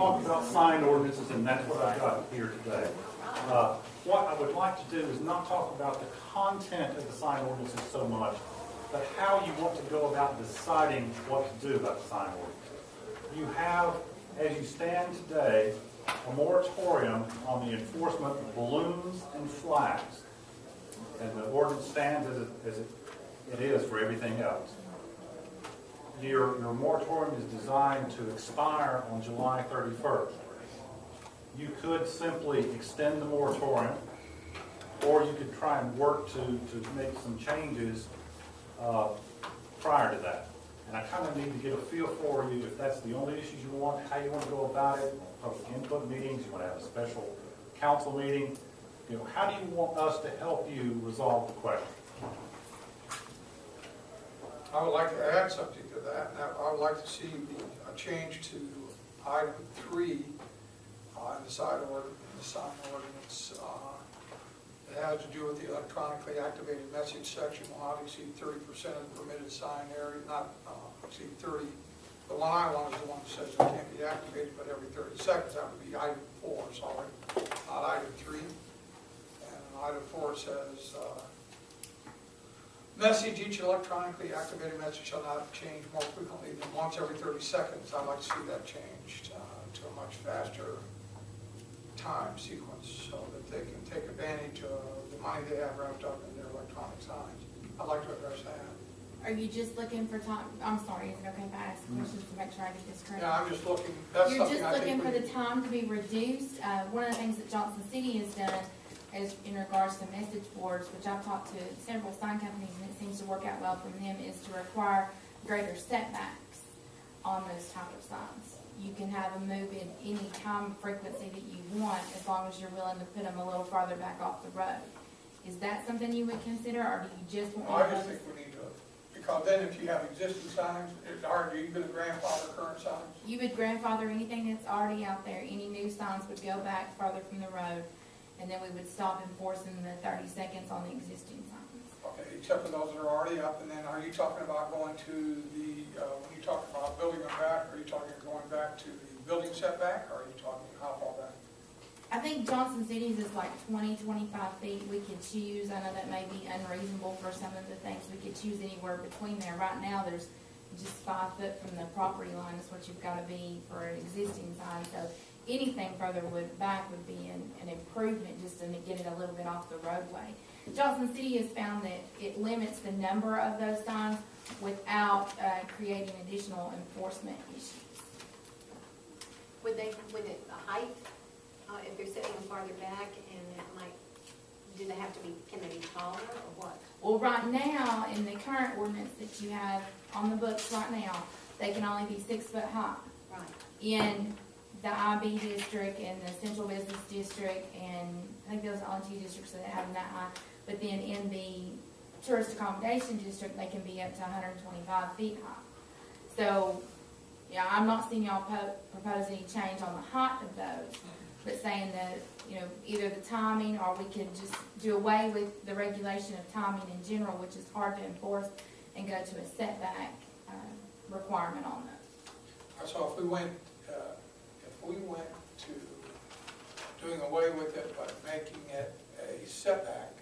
talk about sign ordinances, and that's what I've got here today. What I would like to do is not talk about the content of the sign ordinances so much, but how you want to go about deciding what to do about the sign ordinance. You have, as you stand today, a moratorium on the enforcement of balloons and flags. And the ordinance stands as it is for everything else. Your moratorium is designed to expire on July 31st. You could simply extend the moratorium, or you could try and work to make some changes prior to that. And I kind of need to get a feel for you if that's the only issues you want, how you want to go about it, public input meetings, you want to have a special council meeting. You know, how do you want us to help you resolve the question? I would like to add something to that. I would like to see a change to item 3 in the sign ordinance. It has to do with the electronically activated message section will not exceed 30% of the permitted sign area, not exceed 30. The one I want is the one that says it can't be activated but every 30 seconds. That would be item 4, sorry, not item 3. And item 4 says, message, each electronically activated message shall not change more frequently than once every 30 seconds. I'd like to see that changed to a much faster time sequence so that they can take advantage of the money they have wrapped up in their electronic signs. I'd like to address that. Are you just looking for time? I'm sorry, is it okay if I ask questions to make sure I get this correct? Yeah, I'm just looking, that's You're something just I looking think for the time to be reduced. One of the things that Johnson City has done is in regards to message boards, which I've talked to several sign companies and it seems to work out well for them, is to require greater setbacks on those type of signs. You can have them move in any time frequency that you want as long as you're willing to put them a little farther back off the road. Is that something you would consider, or do you just want I to? just think we need to, because then if you have existing signs, are you going to grandfather current signs? You would grandfather anything that's already out there. Any new signs would go back farther from the road, and then we would stop enforcing the 30 seconds on the existing signs. Okay, except for those that are already up, and then are you talking about going to the, when you talk about building them back, are you talking going back to the building setback, or are you talking how far back? I think Johnson City's is like 20, 25 feet. We could choose, I know that may be unreasonable for some of the things, we could choose anywhere between there. Right now, there's just 5 foot from the property line is what you've got to be for an existing sign. So anything further back would be an improvement just to get it a little bit off the roadway. Johnson City has found that it limits the number of those signs without creating additional enforcement issues. Would the height, if they're setting them farther back, and it might, do they have to be, can they be taller or what? Well, right now, in the current ordinance that you have on the books right now, they can only be 6 foot high. Right. In the IB district and the central business district, and I think those are the only 2 districts that have them that high. But then in the tourist accommodation district, they can be up to 125 feet high. So, yeah, I'm not seeing y'all propose any change on the height of those, but saying that, you know, either the timing, or we could just do away with the regulation of timing in general, which is hard to enforce, and go to a setback requirement on those. So if we went to doing away with it, but making it a setback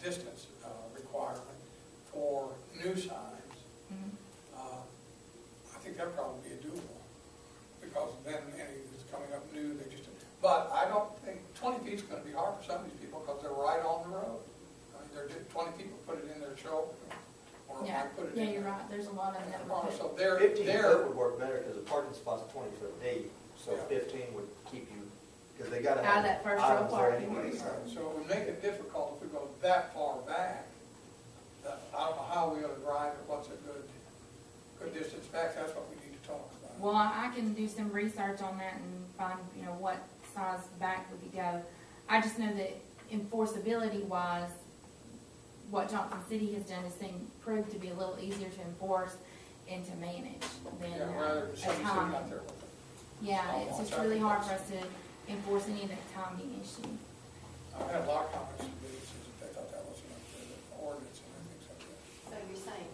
distance requirement for new signs, I think that'd probably be doable, because then any that's coming up new, they just. But I don't think 20 feet is going to be hard for some of these people because they're right on the road. I mean, 20 people put it in their show, or Yeah, I put it yeah, in you're there. right. There's a lot of them that would put. So they're 15 there. foot would work better because the parking spot's 20 foot deep, so Yeah. 15 would keep you, because they got to Out have of that first row items there parking. anyway. So it would make it difficult if we go that far back. I don't know how we ought to drive it, what's a good distance back, that's what we need to talk about. Well, I can do some research on that and find, you know, what size back would go. I just know that enforceability wise, what Johnson City has done has proved to be a little easier to enforce and to manage than Yeah, rather than a somebody sitting timing. out there with it. Yeah, it's just really hard for us to enforce any of that timing issue. I've had a lot of comments from businesses that they thought that was an ordinance and things like that. So you're saying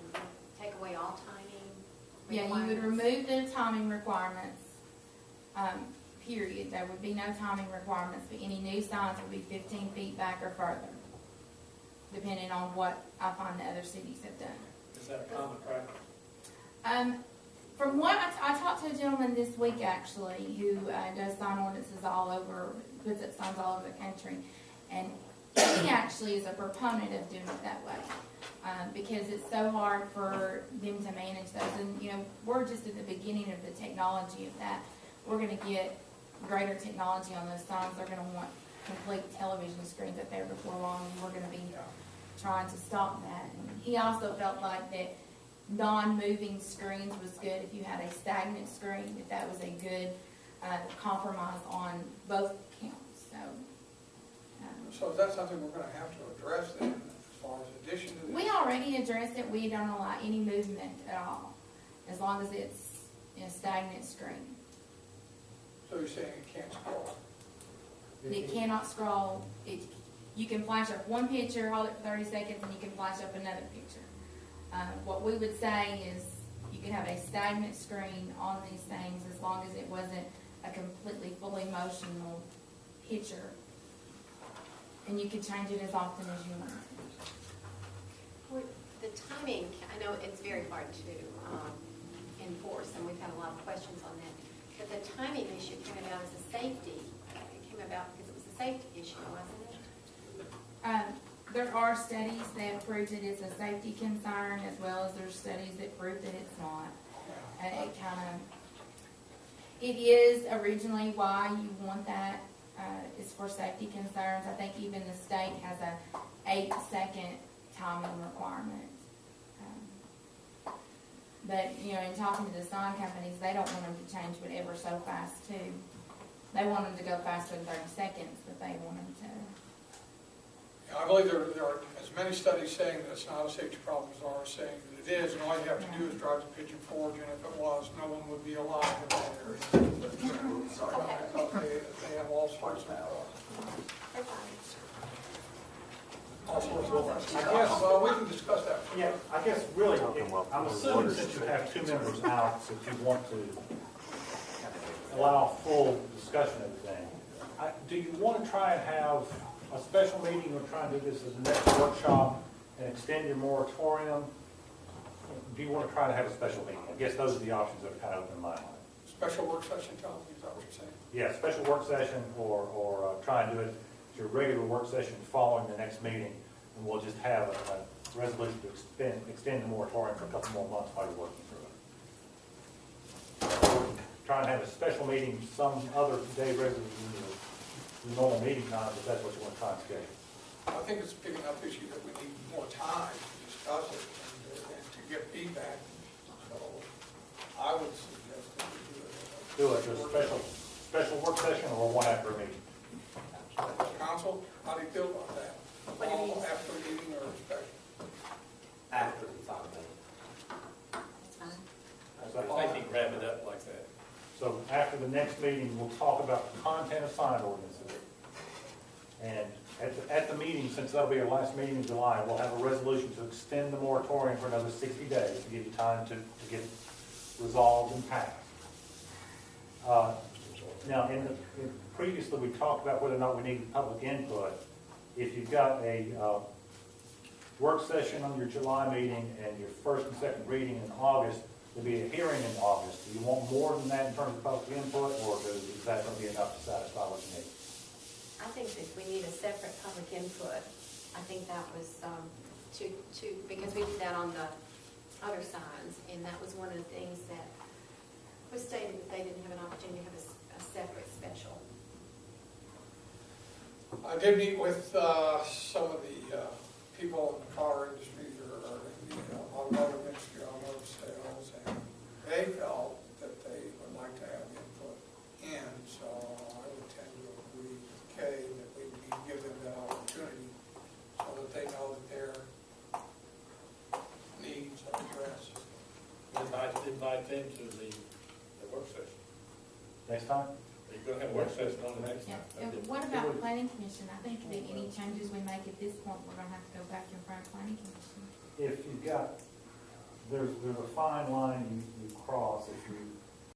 take away all timing? Yeah, you would requirements? remove the timing requirements period. There would be no timing requirements, but any new signs would be 15 feet back or further, depending on what I find the other cities have done. Is that a common practice? From what I talked to a gentleman this week actually, who does sign ordinances all over, puts up signs all over the country, and he actually is a proponent of doing it that way, because it's so hard for them to manage those. And you know, we're just at the beginning of the technology of that. We're going to get greater technology on those signs. They're going to want complete television screens up there before long, and we're going to be trying to stop that. And he also felt like that non-moving screens was good. If you had a stagnant screen, that was a good compromise on both counts. So is that something we're gonna have to address then, as far as addition to this? We already addressed it. We don't allow any movement at all, as long as it's in a stagnant screen. So you're saying it can't scroll? It cannot scroll. You can flash up one picture, hold it for 30 seconds, and you can flash up another picture. What we would say is you could have a stagnant screen on these things as long as it wasn't a completely fully motional picture. And you could change it as often as you want. The timing, I know it's very hard to enforce, and we've had a lot of questions on that. But the timing issue came about as a safety, it came about because it was a safety issue, wasn't it? There are studies that prove that it's a safety concern, as well as there's studies that prove that it's not. It is originally why you want that, is for safety concerns. I think even the state has a 8-second timing requirement. But, you know, in talking to the sign companies, they don't want them to change whatever so fast too. They want them to go faster than 30 seconds, but they want them to. I believe there are as many studies saying that it's not a safety problem as there are saying that it is, and all you have to do is drive to Pigeon Forge, and if it was, no one would be alive in that area. They have all sorts of, yes, well, we can discuss that. Yeah, I guess really, I'm assuming since you have two members out, that you want to allow full discussion of the thing. Do you want to try and have a special meeting, or try and do this as a next workshop and extend your moratorium? Do you want to try to have a special meeting? I guess those are the options that are kind of open in my mind. Special work session, Tom, is that what you're saying? Yeah, special work session, or try and do it as your regular work session following the next meeting, and we'll just have a resolution to extend the moratorium for a couple more months while you're working through it. Try and have a special meeting some other day rather than the normal meeting time, if that's what you want to try and schedule. I think it's a big enough issue that we need more time to discuss it and to get feedback. So I would suggest that we Do it as a special work session or one after a meeting. Council, how do you feel about that? What do you mean? After a meeting or a special? After the time meeting. That's fine. I think you can wrap it up like that. So after the next meeting, we'll talk about the content of sign ordinances. And at the meeting, since that'll be our last meeting in July, we'll have a resolution to extend the moratorium for another 60 days to give you time to get resolved and passed. Now, previously, we talked about whether or not we needed public input. If you've got a work session on your July meeting and your first and second reading in August, there'll be a hearing in August. Do you want more than that in terms of public input, or is that going to be enough to satisfy what you need? I think that we need a separate public input. I think that was because we did that on the other signs, and that was one of the things that was stated that they didn't have an opportunity to have a separate special. I did meet with some of the people in the car industry or in the automotive industry, automotive sales, and they felt that they would like to have input in, so I would tend to agree with Kay that we need to give them that opportunity so that they know that their needs are addressed. Invite them to the work session. Next time? Are you going to have a work session on the next Yeah. time? And what about the planning commission? I think that any changes we make at this point, we're gonna have to go back in front of planning commission. If you've got, there's a fine line you cross if you